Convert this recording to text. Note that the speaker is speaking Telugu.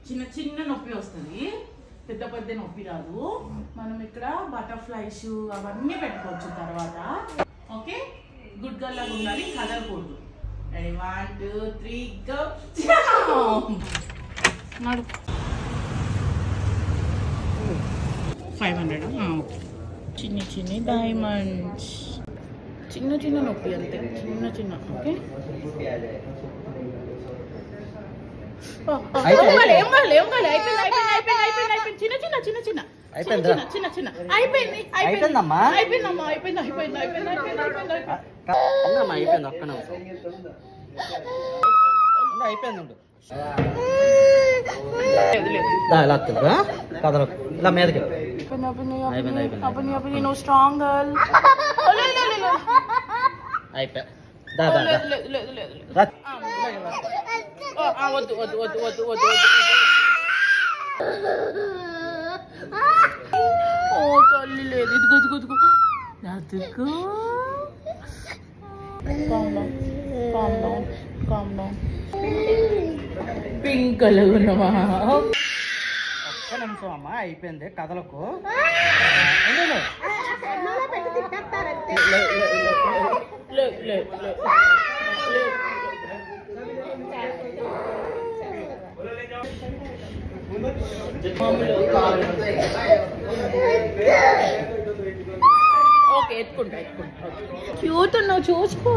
చిన్న చిన్న నొప్పి వస్తుంది, పెద్ద పెద్ద నొప్పి రాదు. మనం ఇక్కడ బటర్ఫ్లైస్ అవన్నీ పెట్టుకోవచ్చు తర్వాత. ఓకే, గుడ్ గర్ల్ లాగా ఉండాలి, కదలకూడదు. Ready 1 2 3 go. నడు 500. ఓకే, చిన్ని చిన్ని డైమండ్స్, చిన్న చిన్న నొప్పి అంతే, చిన్న చిన్న. ఓకే, ఏం కావాలి అయిపోయింది. చిన్న చిన్న చిన్న చిన్న చిన్న చిన్న అయిపోయింది. అయిపోయిందమ్మా, అయిపోయిందమ్మా, అయిపోయింది. అయిపోయింది. ఇలా మీదకి నువ్వు స్ట్రాంగ్ గర్ల్. అయిపోయా. వద్దు. ఓ తల్లి లేదు, ఇదిగో. Calm down. పింక్ కలర్ ఉన్నావా? ఒక్క నిమిషం అమ్మా, అయిపోయింది. కథలకు ఓకే, ఎత్తుకుంటా. క్యూట్ ఉన్నావు, చూసుకో.